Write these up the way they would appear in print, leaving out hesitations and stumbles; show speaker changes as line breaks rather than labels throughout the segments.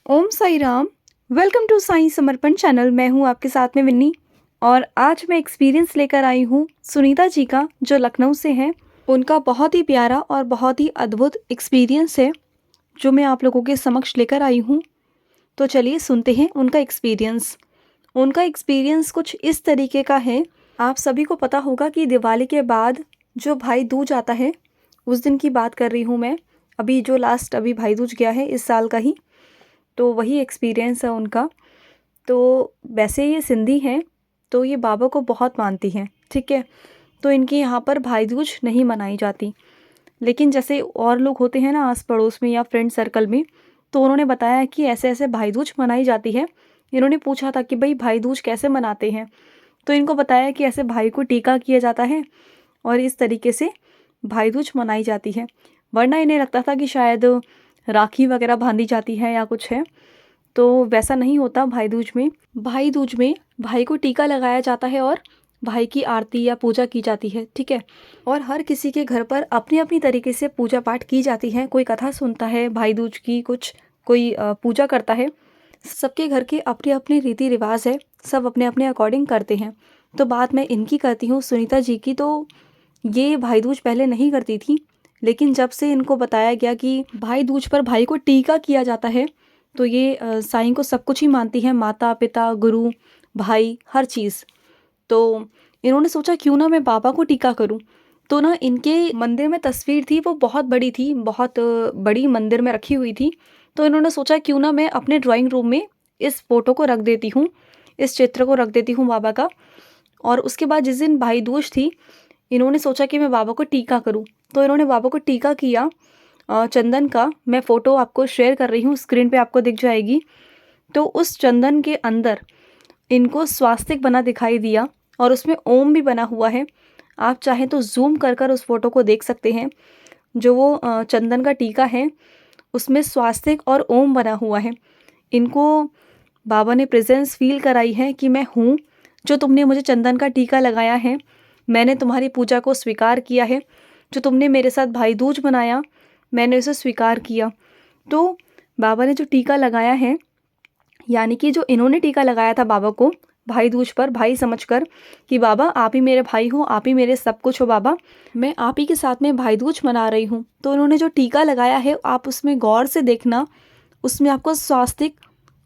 Om Sai Ram. Welcome to Sai Samarpan channel. मैं हूं आपके साथ में विन्नी और आज मैं एक्सपीरियंस लेकर आई हूं सुनीता जी का, जो लखनऊ से हैं। उनका बहुत ही प्यारा और बहुत ही अद्भुत एक्सपीरियंस है जो मैं आप लोगों के समक्ष लेकर आई हूं। तो चलिए सुनते हैं उनका एक्सपीरियंस। उनका एक्सपीरियंस कुछ इस तरीके का है। आप सभी को पता होगा कि दिवाली के बाद जो भाई दूज आता है, उस दिन की बात कर रही हूँ मैं। अभी जो लास्ट अभी भाई दूज गया है इस साल का ही, तो वही एक्सपीरियंस है उनका। तो वैसे ये सिंधी हैं, तो ये बाबा को बहुत मानती हैं, ठीक है। तो इनके यहाँ पर भाई दूज नहीं मनाई जाती, लेकिन जैसे और लोग होते हैं ना आस पड़ोस में या फ्रेंड सर्कल में, तो उन्होंने बताया कि ऐसे ऐसे भाई दूज मनाई जाती है। इन्होंने पूछा था कि भाई भाई दूज कैसे मनाते हैं, तो इनको बताया कि ऐसे भाई को टीका किया जाता है और इस तरीके से भाई दूज मनाई जाती है। वरना इन्हें लगता था कि शायद राखी वगैरह बांधी जाती है या कुछ है, तो वैसा नहीं होता। भाई दूज में भाई को टीका लगाया जाता है और भाई की आरती या पूजा की जाती है, ठीक है। और हर किसी के घर पर अपनी अपनी तरीके से पूजा पाठ की जाती है। कोई कथा सुनता है भाई दूज की, कुछ कोई पूजा करता है। सबके घर के अपने अपने रीति रिवाज है, सब अपने अपने अकॉर्डिंग करते हैं। तो बात मैं इनकी करती हूँ, सुनीता जी की। तो ये भाई दूज पहले नहीं करती थी, लेकिन जब से इनको बताया गया कि भाई दूज पर भाई को टीका किया जाता है, तो ये साईं को सब कुछ ही मानती हैं, माता पिता गुरु भाई हर चीज़। तो इन्होंने सोचा क्यों ना मैं बाबा को टीका करूं। तो ना इनके मंदिर में तस्वीर थी, वो बहुत बड़ी थी, बहुत बड़ी मंदिर में रखी हुई थी। तो इन्होंने सोचा क्यों ना मैं अपने ड्राइंग रूम में इस फोटो को रख देती हूँ, इस चित्र को रख देती हूँ बाबा का। और उसके बाद जिस दिन भाई दूज थी, इन्होंने सोचा कि मैं बाबा को टीका करूं। तो इन्होंने बाबा को टीका किया चंदन का। मैं फ़ोटो आपको शेयर कर रही हूँ, स्क्रीन पे आपको दिख जाएगी। तो उस चंदन के अंदर इनको स्वास्तिक बना दिखाई दिया और उसमें ओम भी बना हुआ है। आप चाहें तो जूम कर कर उस फोटो को देख सकते हैं। जो वो चंदन का टीका है, उसमें स्वास्तिक और ओम बना हुआ है। इनको बाबा ने प्रेजेंस फील कराई है कि मैं हूँ, जो तुमने मुझे चंदन का टीका लगाया है, मैंने तुम्हारी पूजा को स्वीकार किया है। जो तुमने मेरे साथ भाई दूज मनाया, मैंने उसे स्वीकार किया। तो बाबा ने जो टीका लगाया है, यानी कि जो इन्होंने टीका लगाया था बाबा को भाई दूज पर, भाई समझकर कि बाबा आप ही मेरे भाई हो, आप ही मेरे सब कुछ हो बाबा, मैं आप ही के साथ में भाई दूज मना रही हूँ। तो इन्होंने जो टीका लगाया है, आप उसमें गौर से देखना, उसमें आपको स्वास्तिक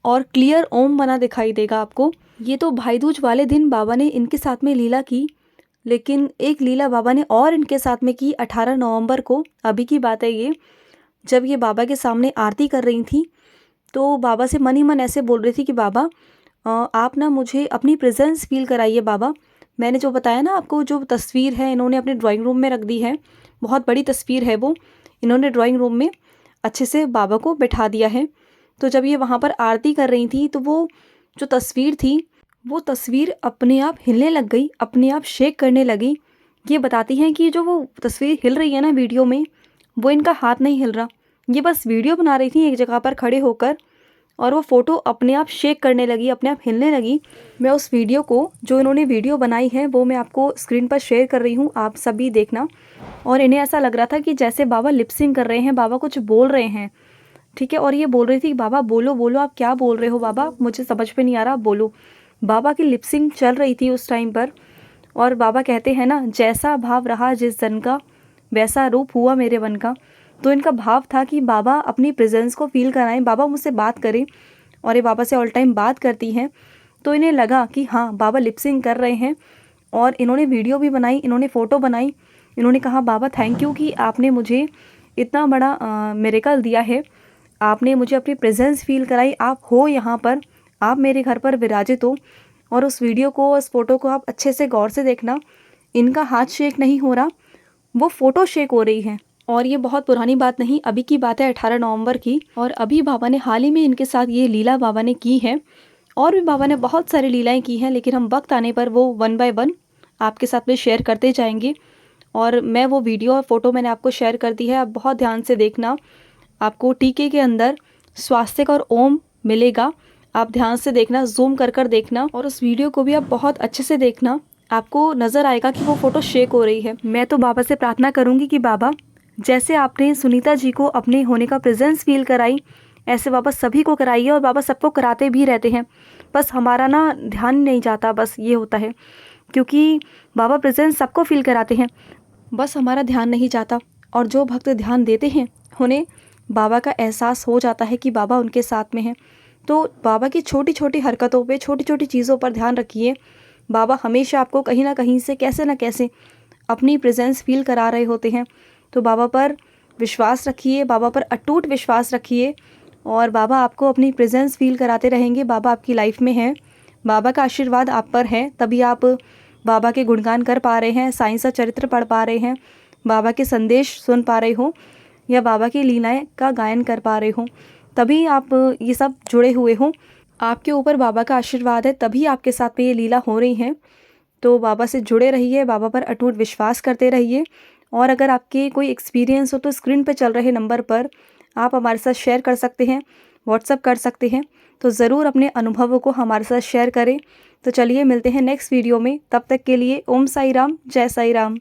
और क्लियर ओम बना दिखाई देगा आपको। ये तो भाई दूज वाले दिन बाबा ने इनके साथ में लीला की, लेकिन एक लीला बाबा ने और इनके साथ में की 18 नवंबर को। अभी की बात है ये, जब ये बाबा के सामने आरती कर रही थी, तो बाबा से मन ही मन ऐसे बोल रही थी कि बाबा आप ना मुझे अपनी प्रेजेंस फील कराइए बाबा। मैंने जो बताया ना आपको, जो तस्वीर है इन्होंने अपने ड्राइंग रूम में रख दी है, बहुत बड़ी तस्वीर है वो, इन्होंने ड्राइंग रूम में अच्छे से बाबा को बैठा दिया है। तो जब ये वहाँ पर आरती कर रही थी, तो वो जो तस्वीर थी, वो तस्वीर अपने आप हिलने लग गई, अपने आप शेक करने लगी। ये बताती हैं कि जो वो तस्वीर हिल रही है ना वीडियो में, वो इनका हाथ नहीं हिल रहा। ये बस वीडियो बना रही थी एक जगह पर खड़े होकर, और वो फ़ोटो अपने आप शेक करने लगी, अपने आप हिलने लगी। मैं उस वीडियो को, जो इन्होंने वीडियो बनाई है, वो मैं आपको स्क्रीन पर शेयर कर रही हूँ, आप सभी देखना। और इन्हें ऐसा लग रहा था कि जैसे बाबा लिपसिंग कर रहे हैं, बाबा कुछ बोल रहे हैं, ठीक है। और ये बोल रही थी बाबा बोलो बोलो, आप क्या बोल रहे हो बाबा, मुझे समझ में नहीं आ रहा, बोलो। बाबा की लिपसिंग चल रही थी उस टाइम पर। और बाबा कहते हैं ना, जैसा भाव रहा जिस जन का, वैसा रूप हुआ मेरे मन का। तो इनका भाव था कि बाबा अपनी प्रेजेंस को फील कराएं, बाबा मुझसे बात करें। और ये बाबा से ऑल टाइम बात करती हैं। तो इन्हें लगा कि हाँ बाबा लिपसिंग कर रहे हैं, और इन्होंने वीडियो भी बनाई, इन्होंने फ़ोटो बनाई। इन्होंने कहा बाबा थैंक यू कि आपने मुझे इतना बड़ा मिरेकल दिया है, आपने मुझे अपनी प्रेजेंस फील कराई, आप हो यहाँ पर, आप मेरे घर पर विराजित हो। और उस वीडियो को, उस फोटो को आप अच्छे से गौर से देखना, इनका हाथ शेक नहीं हो रहा, वो फ़ोटो शेक हो रही है। और ये बहुत पुरानी बात नहीं, अभी की बात है 18 नवंबर की। और अभी बाबा ने हाल ही में इनके साथ ये लीला बाबा ने की है। और भी बाबा ने बहुत सारी लीलाएं की हैं, लेकिन हम वक्त आने पर वो 1 बाय 1 आपके साथ में शेयर करते जाएंगे। और मैं वो वीडियो और फ़ोटो मैंने आपको शेयर कर दी है, आप बहुत ध्यान से देखना। आपको टीके के अंदर स्वास्तिक और ओम मिलेगा, आप ध्यान से देखना, जूम कर कर देखना। और उस वीडियो को भी आप बहुत अच्छे से देखना, आपको नज़र आएगा कि वो फ़ोटो शेक हो रही है। मैं तो बाबा से प्रार्थना करूँगी कि बाबा, जैसे आपने सुनीता जी को अपने होने का प्रेजेंस फील कराई, ऐसे बाबा सभी को कराइए और बाबा सबको कराते भी रहते हैं, बस हमारा ना ध्यान नहीं जाता, बस ये होता है। क्योंकि बाबा प्रेजेंस सबको फील कराते हैं, बस हमारा ध्यान नहीं जाता। और जो भक्त ध्यान देते हैं उन्हें बाबा का एहसास हो जाता है कि बाबा उनके साथ में हैं। तो बाबा की छोटी छोटी हरकतों पे, छोटी छोटी चीज़ों पर ध्यान रखिए। बाबा हमेशा आपको कहीं ना कहीं से, कैसे ना कैसे अपनी प्रेजेंस फील करा रहे होते हैं। तो बाबा पर विश्वास रखिए, बाबा पर अटूट विश्वास रखिए और बाबा आपको अपनी प्रेजेंस फील कराते रहेंगे। बाबा आपकी लाइफ में हैं, बाबा का आशीर्वाद आप पर है, तभी आप बाबा के गुणगान कर पा रहे हैं, साईं सा चरित्र पढ़ पा रहे हैं, बाबा के संदेश सुन पा रहे हो या बाबा की लीलाएं का गायन कर पा रहे हो, तभी आप ये सब जुड़े हुए हो। आपके ऊपर बाबा का आशीर्वाद है, तभी आपके साथ में ये लीला हो रही हैं। तो बाबा से जुड़े रहिए, बाबा पर अटूट विश्वास करते रहिए। और अगर आपके कोई एक्सपीरियंस हो तो स्क्रीन पर चल रहे नंबर पर आप हमारे साथ शेयर कर सकते हैं, व्हाट्सअप कर सकते हैं। तो ज़रूर अपने अनुभवों को हमारे साथ शेयर करें। तो चलिए मिलते हैं नेक्स्ट वीडियो में, तब तक के लिए ओम साई राम, जय साई राम।